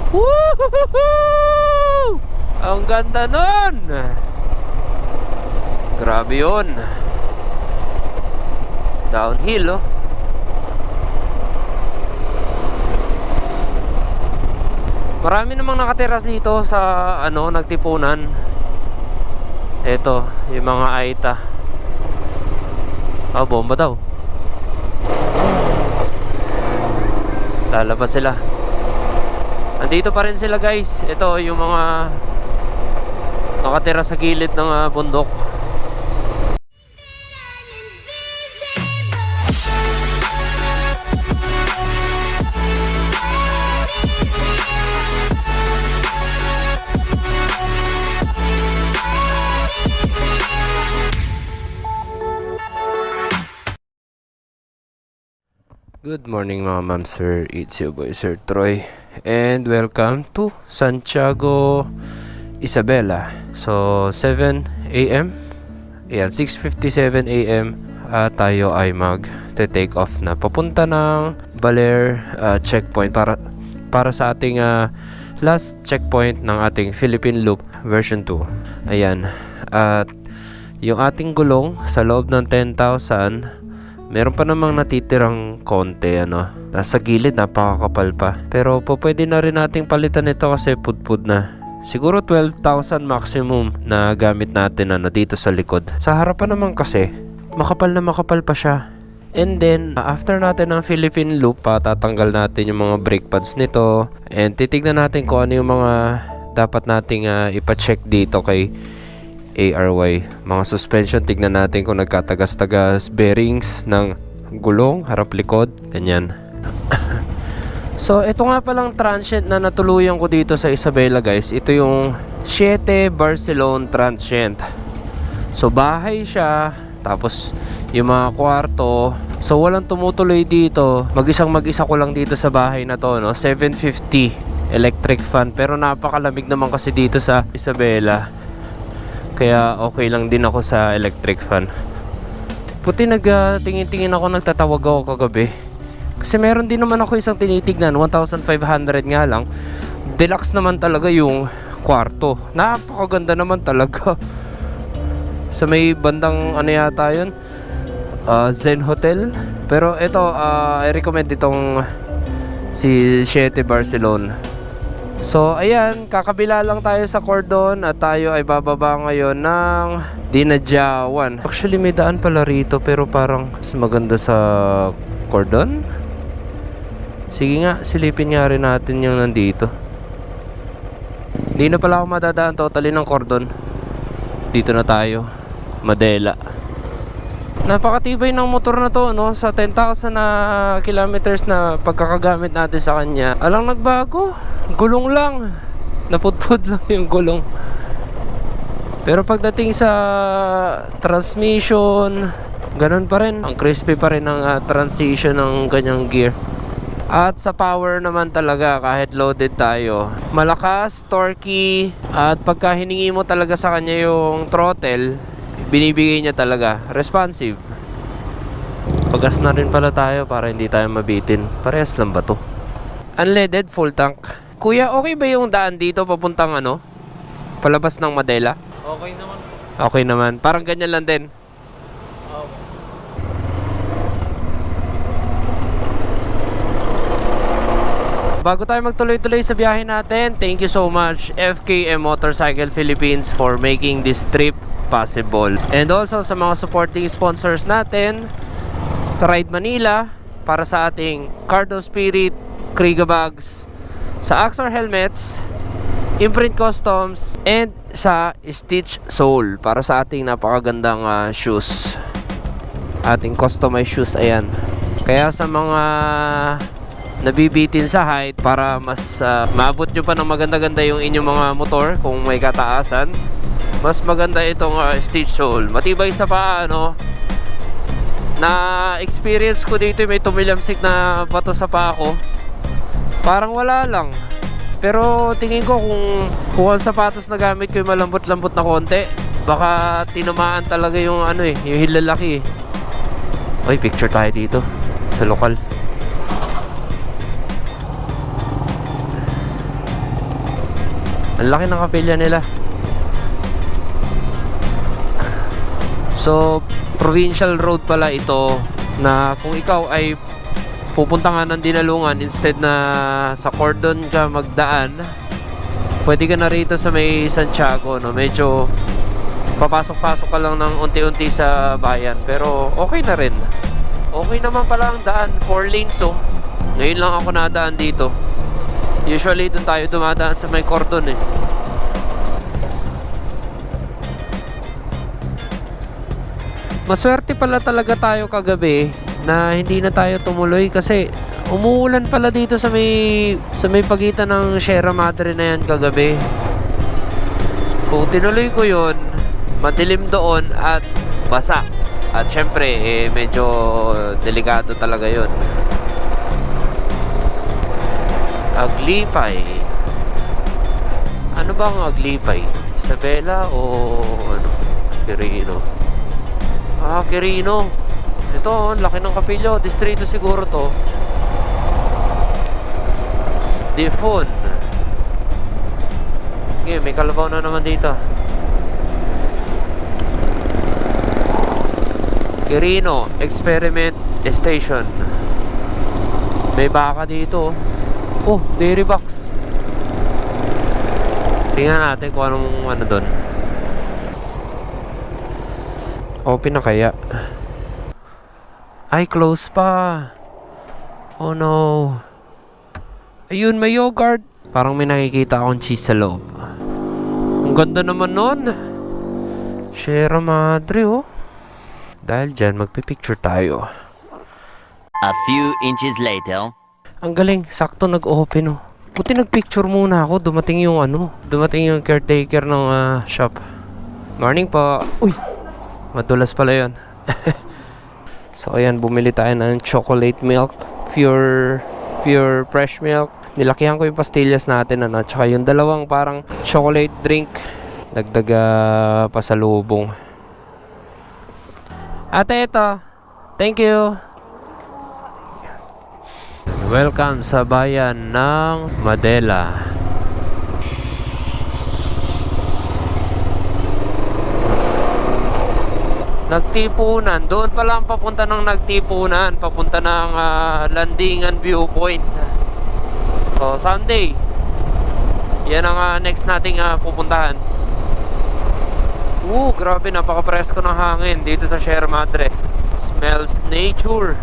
Woohoo! Ang ganda nun! Grabe yun. Downhill, oh. Marami namang nakatira dito sa nagtipunan. Ito, yung mga Aita. Bomba daw. Lalabas sila. Andito pa rin sila, guys. Ito yung mga nakatira sa gilid ng bundok. Good morning mga ma'am sir, it's your boy Sir Troy and welcome to Santiago Isabela. So 7 AM, ayan 6:57 AM tayo ay mag-take off na papunta ng Baler checkpoint para sa ating last checkpoint ng ating Philippine Loop version 2. Ayan, at yung ating gulong sa loob ng 10,000, meron pa namang natitirang konti nasa gilid, napakakapal pa. Pero pwede na rin nating palitan ito kasi pudpud na. Siguro 12,000 maximum na gamit natin dito sa likod. Sa harapan naman kasi makapal na makapal pa siya. And then after natin ng Philippine Loop, tatanggal natin yung mga brake pads nito and titignan natin kung ano yung mga dapat nating ipa-check dito kay ARY. Mga suspension, tignan natin kung nagkatagas-tagas, bearings ng gulong, harap likod, ganyan. So ito nga palang transient na natuluyan ko dito sa Isabela, guys. Ito yung 7 Barcelona transient. So bahay siya, tapos yung mga kwarto. So walang tumutuloy dito. Mag-isa ko lang dito sa bahay na to, 750 electric fan. Pero napakalamig naman kasi dito sa Isabela, kaya okay lang din ako sa electric fan. Puti nagtingin-tingin ako, nagtatawag ako kagabi. Kasi meron din naman ako isang tinitignan, 1,500 nga lang. Deluxe naman talaga yung kwarto. Napakaganda naman talaga. Sa may bandang yata yun, Zen Hotel. Pero ito, I recommend itong si 7 Barcelona. So ayan, kakabila lang tayo sa cordon at tayo ay bababa ngayon ng Dinadjawan. Actually may daan pala rito pero parang mas maganda sa cordon. Sige nga, silipin nga rin natin yung nandito. Hindi na pala ako madadaan totally ng cordon. Dito na tayo, Madela. Napakatibay ng motor na to, sa 10,000 na kilometers na pagkakagamit natin sa kanya. Alang nagbago, gulong lang, napudpud lang yung gulong. Pero pagdating sa transmission, ganun pa rin, ang crispy pa rin ang transition ng ganyang gear. At sa power naman talaga, kahit loaded tayo, malakas, torquey. At pagka hiningi mo talaga sa kanya yung throttle, binibigay niya talaga, responsive. Pagas na rin pala tayo para hindi tayo mabitin. Parehas lang ba to? Unleaded, full tank. Kuya, okay ba yung daan dito papuntang palabas ng Madela? Okay naman. Okay naman, parang ganyan lang din. Bago tayo magtuloy-tuloy sa biyahe natin, thank you so much FKM Motorcycle Philippines for making this trip possible. And also sa mga supporting sponsors natin, Ride Manila para sa ating Cardo Spirit, Kriga Bags, sa Axor Helmets, Imprint Customs, and sa Stitch Soul para sa ating napakagandang shoes. Ating customized shoes, ayan. Kaya sa mga nabibitin sa height, para mas maabot nyo pa ng maganda-ganda yung inyong mga motor kung may kataasan, mas maganda itong Stitch Soul. Matibay sa paa, na experience ko dito, may tumilamsik na bato sa paa ko. Parang wala lang. Pero tingin ko kung ang sapatos na gamit ko yung malambot-lambot na konti, baka tinamaan talaga yung yung hilalaki. Oy, picture tayo dito sa lokal. Ang laki ng kapilya nila. So, provincial road pala ito na kung ikaw ay pupunta nga ng Dinalungan, instead na sa Cordon ka magdaan, pwede ka na rito sa may Santiago, no? Medyo papasok-pasok ka lang ng unti-unti sa bayan, pero okay na rin. Okay naman pala ang daan, 4 lanes oh. Ngayon lang ako nadaan dito. Usually doon tayo dumadaan sa may Cordon eh. Maswerte pala talaga tayo kagabi na hindi na tayo tumuloy kasi umuulan pala dito sa may pagitan ng Sierra Madre na yan kagabi. Kung tinuloy ko yun, madilim doon at basa. At syempre, medyo delikado talaga yun. Aglipay. Ano ba ang Aglipay? Isabela o ano? Quirino? Ah, Quirino. Ito, laki ng kapilyo. Distrito siguro to. Difon. Okay, may kalabaw na naman dito. Quirino Experiment Station. May baka dito. Oh, dairy box. Tingnan natin kung anong ano doon. Open na kaya? Ay, close pa. Oh no. Ayun, may yogurt. Parang may nakikita akong cheese sa loob. Ang ganda naman nun. Sierra Madre oh. Dahil dyan, magpipicture tayo. A few inches later. Ang galing, sakto nag-open oh. Buti nagpicture muna ako. Dumating yung dumating yung caretaker ng shop. Morning po. Uy, madulas pala yun. So ayan, bumili tayo ng chocolate milk, pure fresh milk. Nilakihan ko yung pastillas natin tsaka yung dalawang parang chocolate drink, dagdag pasalubong. Ate, ito, thank you. Welcome sa bayan ng Madela. Nagtipunan, doon pa lang papunta ng Nagtipunan, papunta ng Landingan Viewpoint. So Sunday, yan ang next nating pupuntahan. Grabe, napaka-presko ng hangin dito sa Sierra Madre. Smells nature.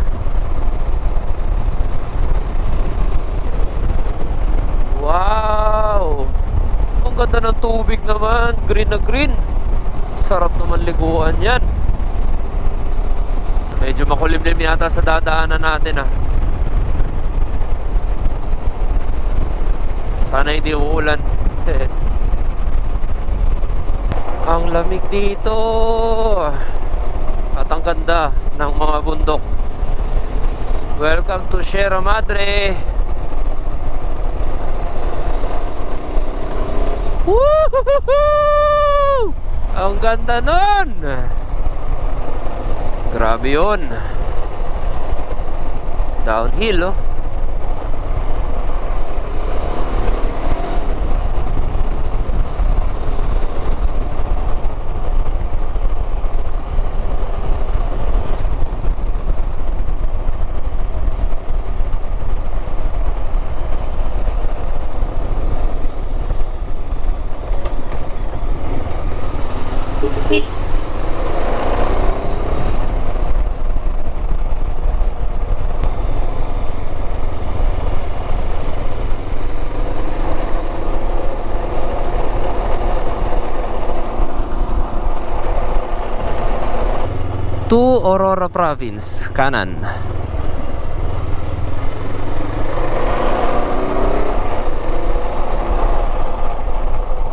Wow, ang ganda ng tubig naman, green na green. Sarap naman liguan yan. Medyo makulimlim yata sa dadaanan natin Sana hindi uulan. Ang lamig dito. At ang ganda ng mga bundok. Welcome to Sierra Madre. Woohoo! Ang ganda nun. Grabe yun. Downhill oh. To Aurora Province, kanan.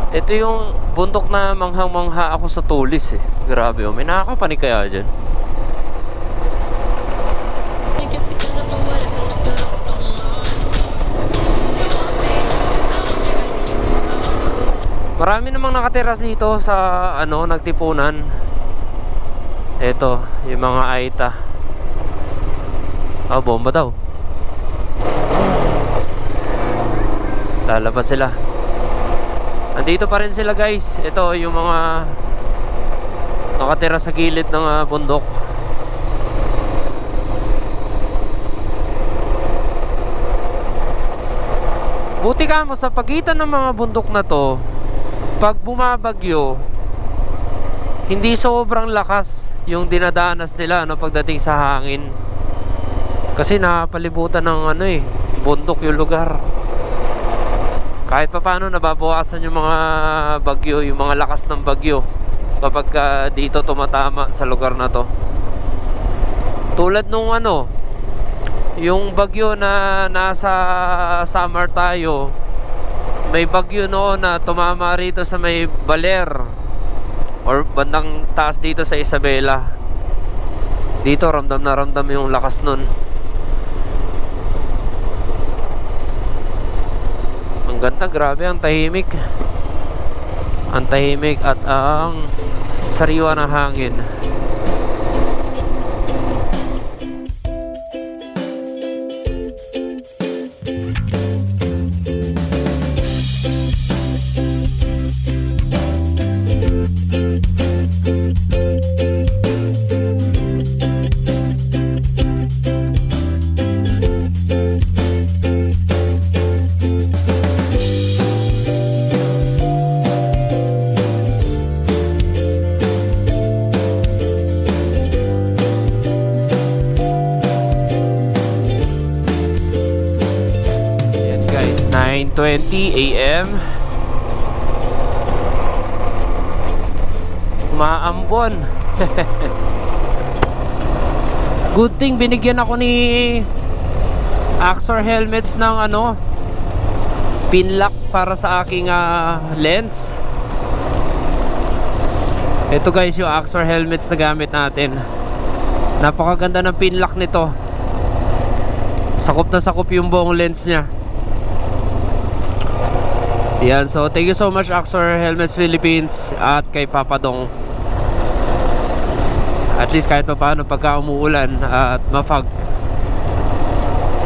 Ito yung bundok na manghang-mangha ako sa tulis eh. Grabe oh, may nakakapanik kaya dyan. Marami namang nakatira dito sa Nagtipunan. Ito, yung mga Aita. Bomba daw. Lalabas sila. Andito pa rin sila guys. Ito yung mga nakatira sa gilid ng bundok. Buti ka mo sa pagitan ng mga bundok na to, pag bumabagyo, hindi sobrang lakas yung dinadanas nila pagdating sa hangin. Kasi napalibutan ng bundok yung lugar. Kahit pa paano nababawasan yung mga bagyo, yung mga lakas ng bagyo kapag dito tumatama sa lugar na to. Tulad nung yung bagyo na nasa summer tayo, may bagyo noon na tumama rito sa may Baler or bandang taas dito sa Isabela. Dito ramdam na ramdam yung lakas nun. Ang ganda, grabe, ang tahimik. Ang tahimik at ang sariwa ng hangin. Ayan guys, 9:20 AM. Umaambon. Good thing binigyan ako ni Axor Helmets ng pin lock para sa aking lens. Ito guys yung Axor Helmets na gamit natin. Napakaganda ng pin lock nito. Sakop na sakop yung buong lens nya. Yan, so thank you so much Axor Helmets Philippines at kay Papa Dong. At least kahit pa paano pagka umuulan at mafag,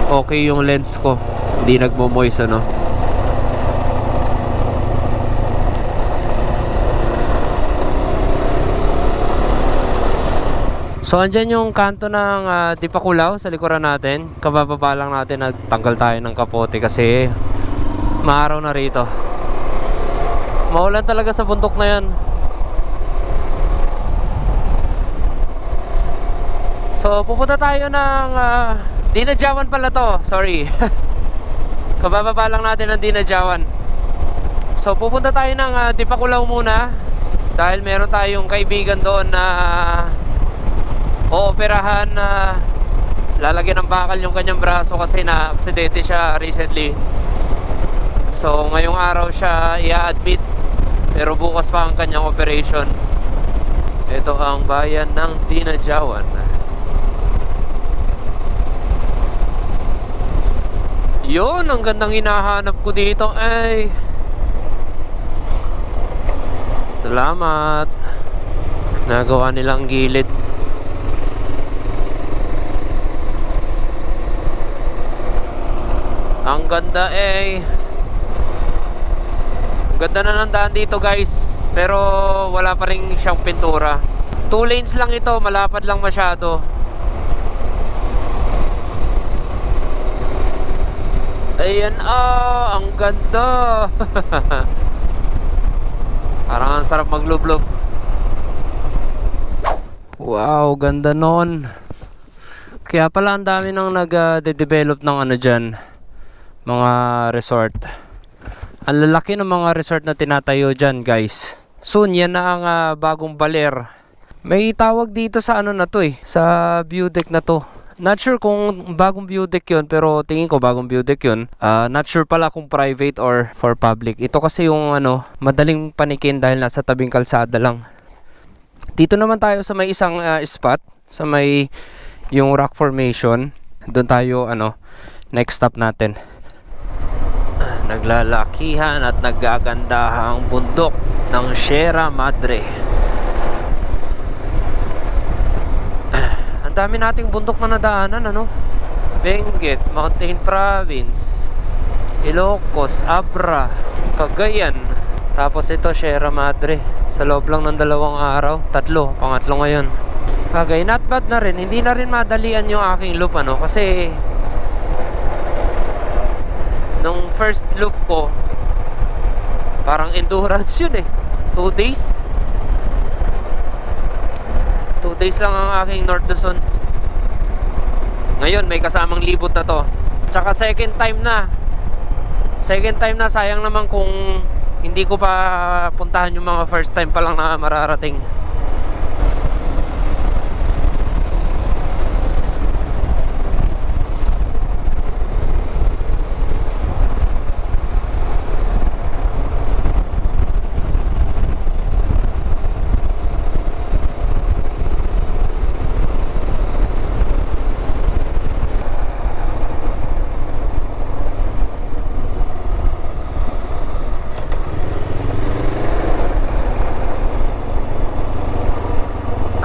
okay yung lens ko, hindi nagmo-moist So andyan yung kanto ng Dipakulaw sa likuran natin. Kabababa lang natin, nagtanggal tayo ng kapote kasi maaraw na rito. Maulan talaga sa bundok na yan. So pupunta tayo ng Dinadjawan pala to, sorry. Kabababa lang natin ng Dinadjawan. So pupunta tayo ng Dipakulaw muna dahil meron tayong kaibigan doon na ooperahan na lalagyan ng bakal yung kanyang braso kasi na-aksidente siya recently. So ngayong araw siya i-admit pero bukas pa ang kanyang operation. Ito ang bayan ng Dinadjawan. Yun, ang gandang hinahanap ko dito ay. Salamat. Nagawa nilang gilid. Ang ganda eh. Ang ganda na ng daan dito guys. Pero wala pa rin siyang pintura. 2 lanes lang ito, malapad lang masyado. Ayan, ang ganda. Parang ang sarap maglublob. Wow, ganda nun. Kaya pala ang dami nang nag-develop ng dyan, mga resort. Ang lalaki ng mga resort na tinatayo dyan guys. Soon yan na ang bagong Baler. May tawag dito sa na to sa view deck na to. Not sure kung bagong view deck yun, pero tingin ko bagong view deck yun. Not sure pala kung private or for public. Ito kasi yung madaling panikin dahil nasa tabing kalsada lang. Dito naman tayo sa may isang spot, sa may yung rock formation. Doon tayo next stop natin. Naglalakihan at naggagandahang bundok ng Sierra Madre. Ang dami nating bundok na nadaanan, Benguet, Mountain Province, Ilocos, Abra, Cagayan, Tapos ito, Sierra Madre. Sa loob lang ng 2 araw. 3, pangatlo ngayon. Bagay, not bad na rin. Hindi na rin madalian yung aking loop, ano. Kasi, nung first loop ko, parang endurance yun eh. 2 days. 2 days lang ang aking North Luzon. Ngayon, may kasamang libot na to. Tsaka second time na. Sayang naman kung hindi ko pa puntahan yung mga first time pa lang na mararating.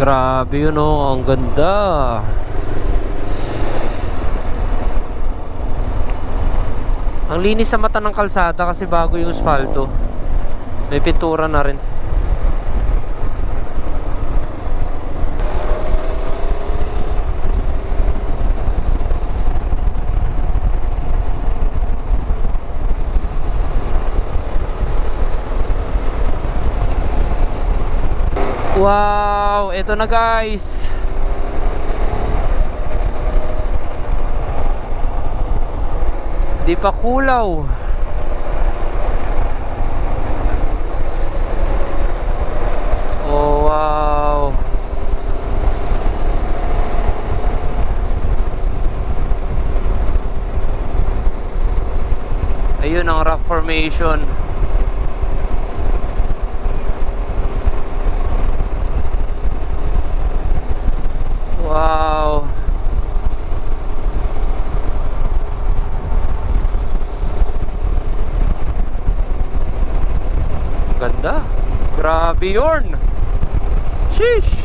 Grabe yun, oh, ang ganda. Ang linis sa mata ng kalsada kasi bago yung asfalto. May pintura na rin. Wow, eto na guys. Di pa kulaw. Oh wow. Ayun ang rock formation. Wow. Ganda. Grabe yun. Sheesh.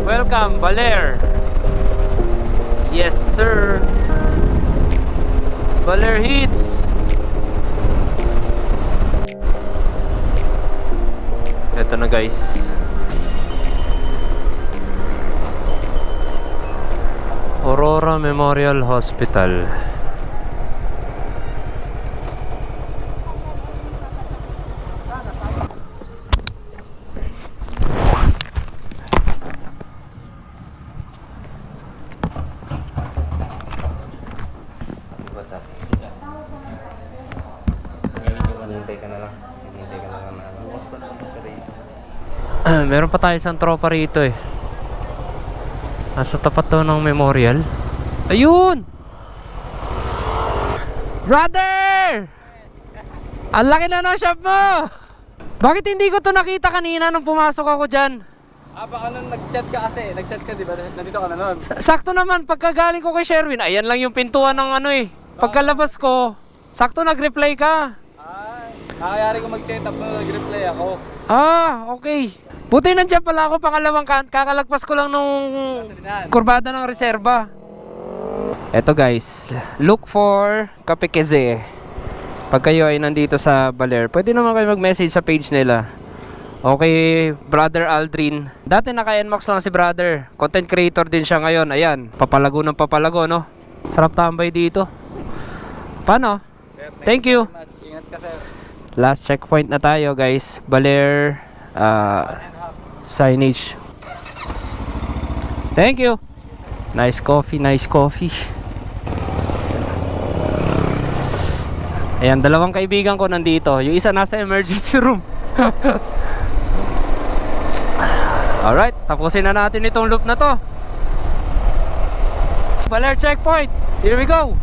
Welcome, Baler. Yes, sir. Baler hits. Ito na guys. Aurora Memorial Hospital. Meron pa tayo isang tropa rito eh. Nasa tapat to ng memorial. Ayun! Brother! Ang laki na ng shop mo! Bakit hindi ko to nakita kanina nung pumasok ako dyan? Baka nung nag-chat ka kasi, nag-chat ka diba? Nandito ka na nun. Sakto naman, pagkagaling ko kay Sherwin, ayan lang yung pintuan ng ano eh. Pagkalabas ko, sakto nag-reply ka. Nakayari ko mag-set up na nag-reply ako. Ah, okay. Buti nandiyan pala ako, pangalawang kakalagpas ko lang nung kurbada ng reserba. Eto guys, look for Kapekeze. Pag kayo ay nandito sa Baler, pwede naman kayo mag-message sa page nila. Okay, Brother Aldrin. Dati naka-NMAX lang si Brother. Content creator din siya ngayon. Ayan, papalago ng papalago, no? Sarap tambay dito. Paano? Thank you. Ingat ka, sir. Last checkpoint na tayo, guys. Baler signage. Thank you. Nice coffee, nice coffee. Ayan, dalawang kaibigan ko nandito. Yung isa nasa emergency room. Alright, tapusin na natin itong loop na to. Baler checkpoint. Here we go.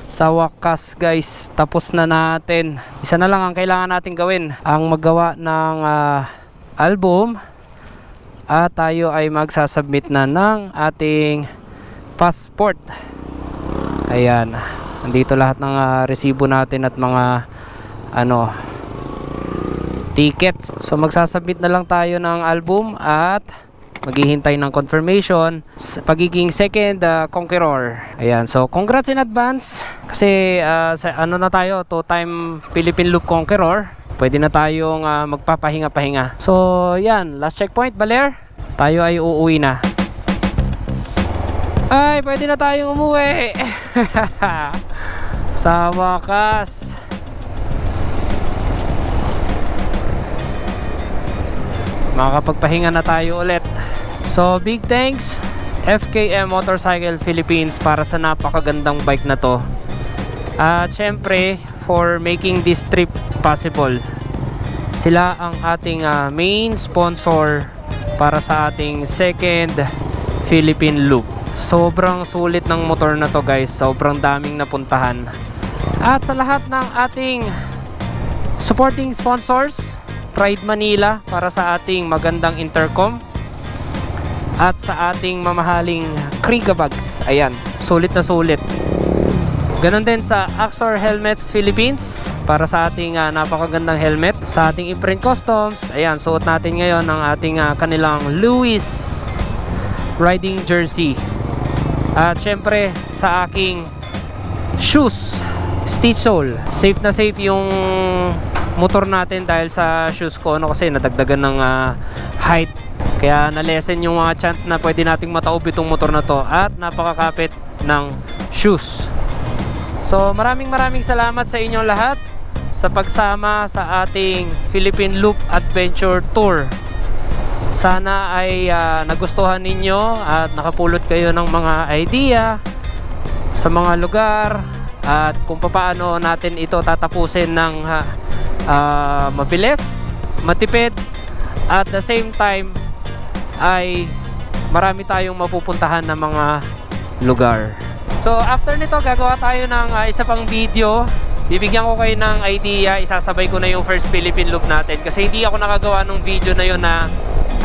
Sa wakas, guys, tapos na natin. Isa na lang ang kailangan natin gawin. Ang maggawa ng album. At tayo ay magsasubmit na ng ating passport. Ayan. Nandito lahat ng resibo natin at mga tickets. So magsasubmit na lang tayo ng album at maghihintay ng confirmation sa pagiging second conqueror. Ayan. So congrats in advance kasi na tayo, 2-time Philippine Loop conqueror. Pwede na tayong magpapahinga-pahinga. So yan, last checkpoint, Baler. Tayo ay uuwi na. Ay, pwede na tayong umuwi. Sa wakas. Makakapagpahinga na tayo ulit. So big thanks FKM Motorcycle Philippines para sa napakagandang bike na to. At syempre for making this trip possible. Sila ang ating main sponsor para sa ating second Philippine Loop. Sobrang sulit ng motor na to, guys. Sobrang daming napuntahan. At sa lahat ng ating supporting sponsors, Pride Manila para sa ating magandang intercom at sa ating mamahaling Kriga bags. Ayan, sulit na sulit. Ganon din sa Axor Helmets Philippines para sa ating napakagandang helmet. Sa ating Imprint Customs, ayan, suot natin ngayon ang ating kanilang Lewis riding jersey. At syempre sa aking shoes, Stitch Sole. Safe na safe yung motor natin dahil sa shoes ko, kasi nadagdagan ng height. Kaya na-lessen yung mga chance na pwede nating mataob itong motor na to. At napakakapit ng shoes. So maraming salamat sa inyong lahat sa pagsama sa ating Philippine Loop Adventure Tour. Sana ay nagustuhan ninyo at nakapulot kayo ng mga idea sa mga lugar at kung paano natin ito tatapusin ng mabilis, matipid, at the same time ay marami tayong mapupuntahan na mga lugar. So after nito gagawa tayo ng isa pang video. Bibigyan ko kayo ng idea, isasabay ko na yung first Philippine Loop natin kasi hindi ako nakagawa ng video na yun na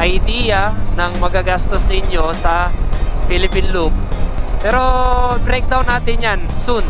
idea ng magagastos ninyo sa Philippine Loop. Pero breakdown natin yan soon.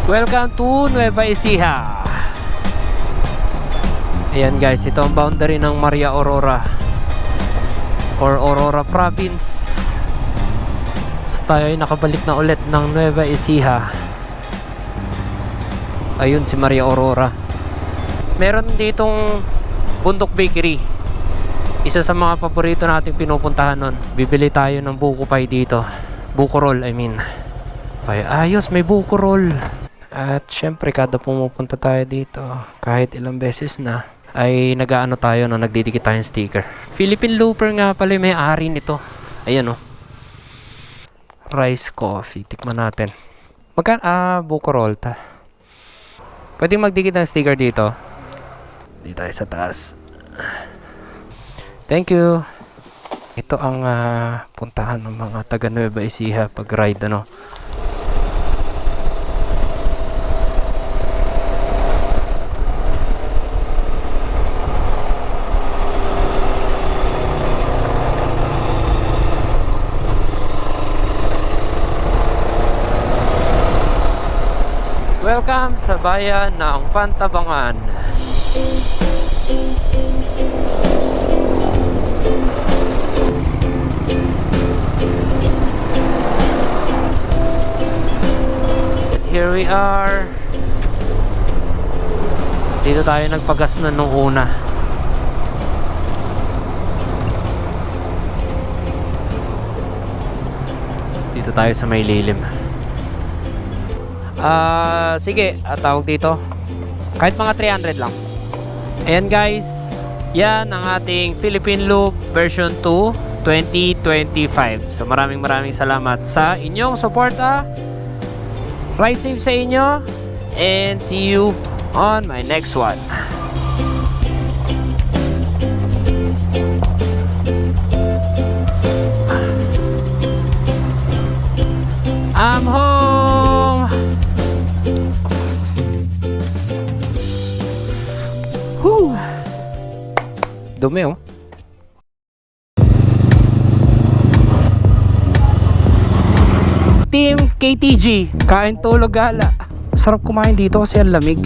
Welcome to Nueva Ecija. Ayan guys, ito ang boundary ng Maria Aurora or Aurora Province. So tayo ay nakabalik na ulit ng Nueva Ecija. Ayun si Maria Aurora. Meron ditong Bundok Bakery. Isa sa mga paborito nating pinupuntahan nun. Bibili tayo ng buko pie dito. Buko roll, I mean. Ay, ayos, may buko roll. At syempre kada pumupunta tayo dito kahit ilang beses na ay nag-aano tayo no, nagdidikit tayong sticker. Philippine Looper nga pala may ari nito. Ayan oh. Rice coffee. Tikman natin. Buko roll ta. Pwede magdikit ng sticker dito. Dito tayo sa taas. Thank you. Ito ang puntahan ng mga taga Nueva Ecija pag ride ano. Welcome sa bayan ng Pantabangan. Here we are. Dito tayo nagpagas na nung una. Dito tayo sa may lilim. Sige, tawag dito. Kahit mga 300 lang. Ayan guys. Yan ang ating Philippine Loop version 2 2025. So maraming salamat sa inyong suporta. Ride safe sa inyo. And see you on my next one. I'm home. Whew. Dumi oh. Team KTG, kain tulog gala. Sarap kumain dito kasi ang lamig.